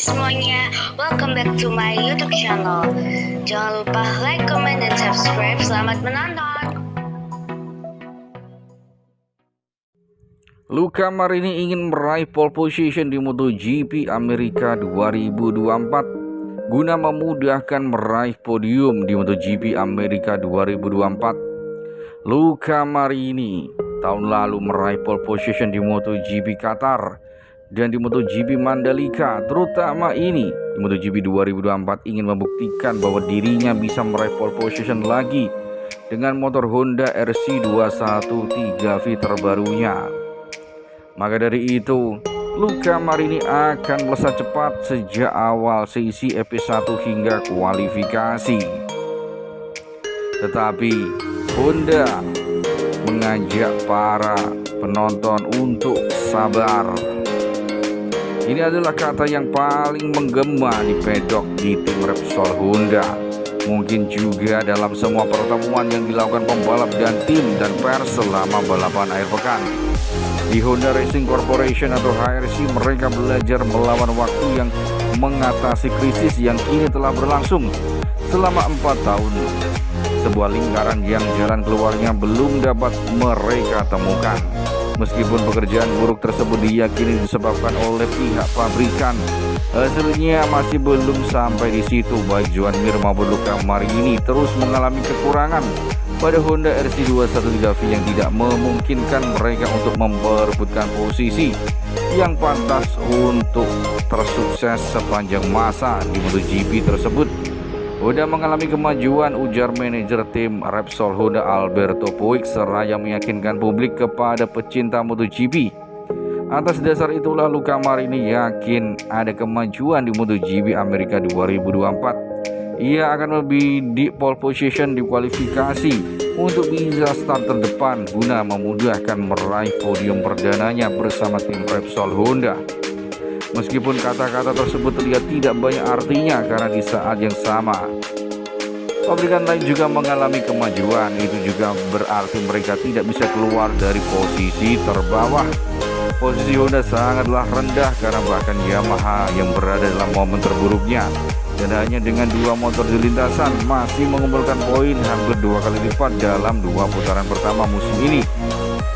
semuanya, welcome back to my YouTube channel. Jangan lupa like, comment, dan subscribe. Selamat menonton. Luca Marini ingin meraih pole position di MotoGP Amerika 2024 guna memudahkan meraih podium di MotoGP Amerika 2024. Luca Marini tahun lalu meraih pole position di MotoGP Qatar dan di MotoGP Mandalika. Terutama ini di MotoGP 2024 ingin membuktikan bahwa dirinya bisa meraih pole position lagi dengan motor Honda RC213V terbarunya. Maka dari itu, Luca Marini akan melesat cepat sejak awal sesi FP1 hingga kualifikasi. Tetapi Honda mengajak para penonton untuk sabar. Ini adalah kata yang paling menggema di pedok di tim Repsol Honda. Mungkin juga dalam semua pertemuan yang dilakukan pembalap dan tim dan pers selama balapan akhir pekan. Di Honda Racing Corporation atau HRC, mereka belajar melawan waktu yang mengatasi krisis yang kini telah berlangsung selama 4 tahun. Sebuah lingkaran yang jalan keluarnya belum dapat mereka temukan. Meskipun pekerjaan buruk tersebut diyakini disebabkan oleh pihak pabrikan, hasilnya masih belum sampai di situ. Baik Joan Mir maupun Luca Marini terus mengalami kekurangan pada Honda RC213V yang tidak memungkinkan mereka untuk memperebutkan posisi yang pantas untuk tersukses sepanjang masa di MotoGP tersebut. Honda mengalami kemajuan, ujar manajer tim Repsol Honda Alberto Puig seraya meyakinkan publik kepada pecinta MotoGP. Atas dasar itulah Luca Marini yakin ada kemajuan di MotoGP Amerika 2024. Ia akan lebih di pole position di kualifikasi untuk bisa start terdepan guna memudahkan meraih podium perdananya bersama tim Repsol Honda. Meskipun kata-kata tersebut terlihat tidak banyak artinya karena di saat yang sama pabrikan lain juga mengalami kemajuan, itu juga berarti mereka tidak bisa keluar dari posisi terbawah. Posisi Honda sangatlah rendah karena bahkan Yamaha yang berada dalam momen terburuknya dan hanya dengan 2 motor di lintasan masih mengumpulkan poin hampir 2 kali lipat dalam 2 putaran pertama musim ini.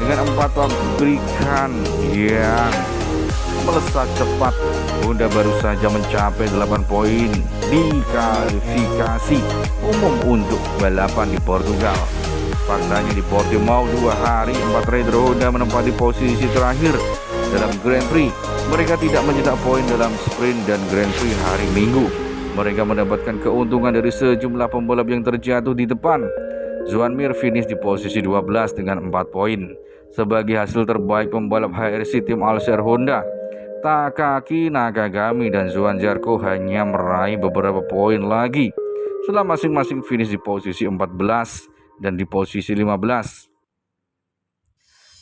Dengan 4 pabrikan yang melesat cepat, Honda baru saja mencapai 8 poin di kualifikasi umum untuk balapan di Portugal. Faktanya di Portimao 2 hari 4 rider Honda menempati posisi terakhir dalam Grand Prix. Mereka tidak mencetak poin dalam sprint dan Grand Prix hari Minggu. Mereka mendapatkan keuntungan dari sejumlah pembalap yang terjatuh di depan. Joan Mir finish di posisi 12 dengan 4 poin. Sebagai hasil terbaik pembalap HRC tim Alcer Honda, Takaki Nakagami dan Johan Zarco hanya meraih beberapa poin lagi setelah masing-masing finish di posisi 14 dan di posisi 15.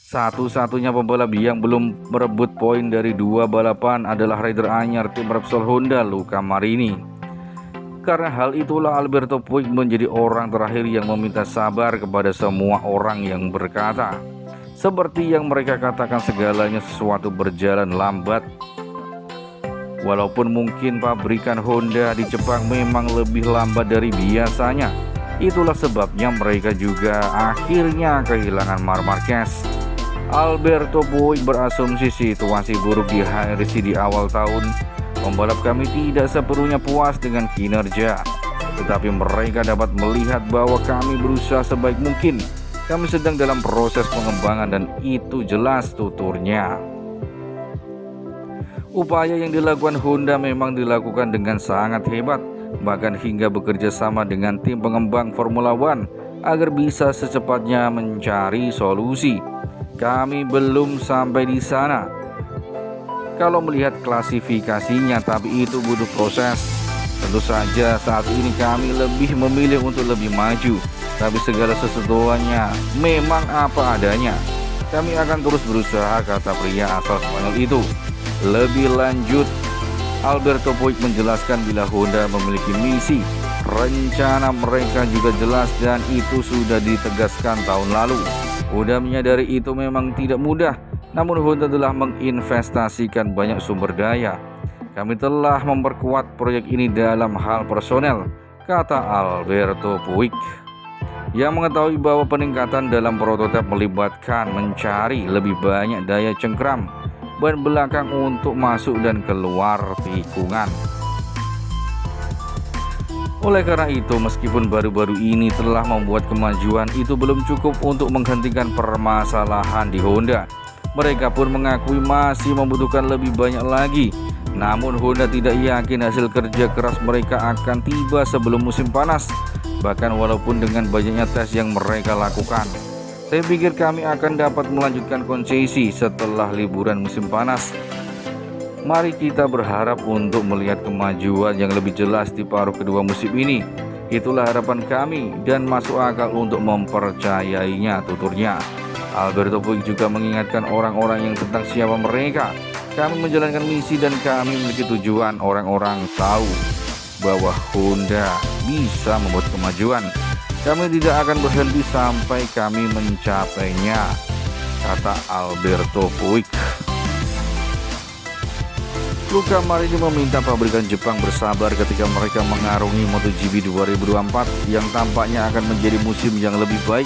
Satu-satunya pembalap yang belum merebut poin dari 2 balapan adalah rider anyar tim Repsol Honda, Luca Marini. Karena hal itulah Alberto Puig menjadi orang terakhir yang meminta sabar kepada semua orang yang berkata, seperti yang mereka katakan, segalanya sesuatu berjalan lambat. Walaupun mungkin pabrikan Honda di Jepang memang lebih lambat dari biasanya, itulah sebabnya mereka juga akhirnya kehilangan Marc Marquez. Alberto Puig berasumsi situasi buruk di HRC di awal tahun membalap kami tidak sepenuhnya puas dengan kinerja, tetapi mereka dapat melihat bahwa kami berusaha sebaik mungkin. Kami sedang dalam proses pengembangan dan itu jelas, tuturnya. Upaya yang dilakukan Honda memang dilakukan dengan sangat hebat, bahkan hingga bekerja sama dengan tim pengembang Formula One agar bisa secepatnya mencari solusi. Kami belum sampai di sana kalau melihat klasifikasinya, tapi itu butuh proses. Tentu saja saat ini kami lebih memilih untuk lebih maju, tapi segala sesuatunya memang apa adanya. Kami akan terus berusaha, kata pria asal Spanyol itu. Lebih lanjut, Alberto Puig menjelaskan bila Honda memiliki misi, rencana mereka juga jelas dan itu sudah ditegaskan tahun lalu. Honda menyadari itu memang tidak mudah, namun Honda telah menginvestasikan banyak sumber daya. Kami telah memperkuat proyek ini dalam hal personel, kata Alberto Puig, yang mengetahui bahwa peningkatan dalam prototipe melibatkan mencari lebih banyak daya cengkram ban belakang untuk masuk dan keluar tikungan. Oleh karena itu, meskipun baru-baru ini telah membuat kemajuan, itu belum cukup untuk menghentikan permasalahan di Honda. Mereka pun mengakui masih membutuhkan lebih banyak lagi. Namun Honda tidak yakin hasil kerja keras mereka akan tiba sebelum musim panas, bahkan walaupun dengan banyaknya tes yang mereka lakukan. Saya pikir kami akan dapat melanjutkan konsesi setelah liburan musim panas. Mari kita berharap untuk melihat kemajuan yang lebih jelas di paruh kedua musim ini. Itulah harapan kami dan masuk akal untuk mempercayainya, tuturnya. Alberto Puig juga mengingatkan orang-orang yang tentang siapa mereka. Kami menjalankan misi dan kami memiliki tujuan. Orang-orang tahu bahwa Honda bisa membuat kemajuan. Kami tidak akan berhenti sampai kami mencapainya, kata Alberto Puig. Luca Marini meminta pabrikan Jepang bersabar ketika mereka mengarungi MotoGP 2024 yang tampaknya akan menjadi musim yang lebih baik.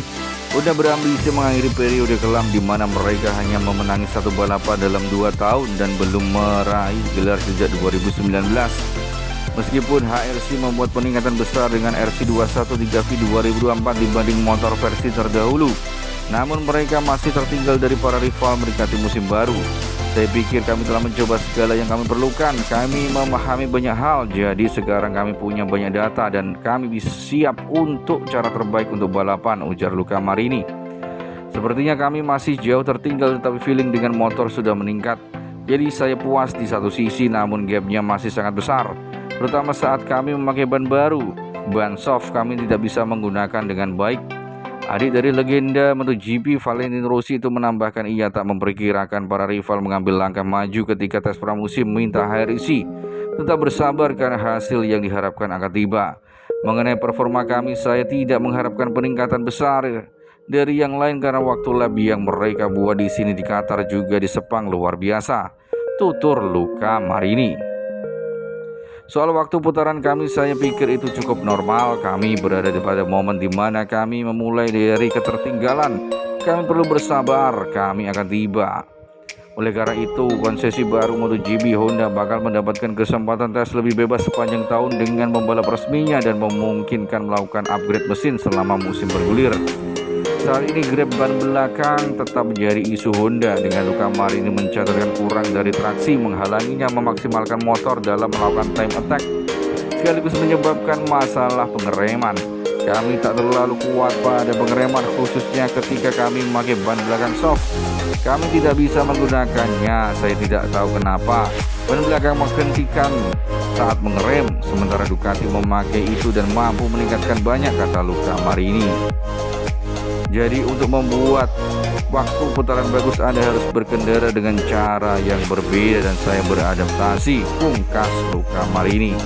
Honda berambisi mengakhiri periode kelam di mana mereka hanya memenangi satu balapan dalam 2 tahun dan belum meraih gelar sejak 2019. Meskipun HRC membuat peningkatan besar dengan RC213V 2024 dibanding motor versi terdahulu, namun mereka masih tertinggal dari para rival mendekati musim baru. Saya pikir kami telah mencoba segala yang kami perlukan. Kami memahami banyak hal, jadi sekarang kami punya banyak data dan kami siap untuk cara terbaik untuk balapan, ujar Luca Marini. Sepertinya kami masih jauh tertinggal, tetapi feeling dengan motor sudah meningkat. Jadi saya puas di satu sisi, namun gapnya masih sangat besar, terutama saat kami memakai ban baru. Ban soft kami tidak bisa menggunakan dengan baik. Adik dari legenda MotoGP Valentino Rossi itu menambahkan ia tak memperkirakan para rival mengambil langkah maju ketika tes pramusim, minta HRC tetap bersabar karena hasil yang diharapkan akan tiba. Mengenai performa kami, saya tidak mengharapkan peningkatan besar dari yang lain karena waktu lab yang mereka buat di sini di Qatar juga di Sepang luar biasa, tutur Luca Marini. Soal waktu putaran kami, saya pikir itu cukup normal. Kami berada pada momen di mana kami memulai dari ketertinggalan. Kami perlu bersabar, kami akan tiba. Oleh karena itu, konsesi baru MotoGP Honda bakal mendapatkan kesempatan tes lebih bebas sepanjang tahun dengan pembalap resminya dan memungkinkan melakukan upgrade mesin selama musim bergulir. Saat ini grab ban belakang tetap menjadi isu Honda, dengan Luca Marini mencatatkan kurang dari traksi menghalanginya memaksimalkan motor dalam melakukan time attack, sekaligus menyebabkan masalah pengereman. Kami tak terlalu kuat pada pengereman, khususnya ketika kami memakai ban belakang soft. Kami tidak bisa menggunakannya, saya tidak tahu kenapa. Ban belakang menghentikan saat mengerem, sementara Ducati memakai itu dan mampu meningkatkan banyak, kata Luca Marini. Jadi untuk membuat waktu putaran bagus, Anda harus berkendara dengan cara yang berbeda dan saya beradaptasi, pungkas Luca Marini.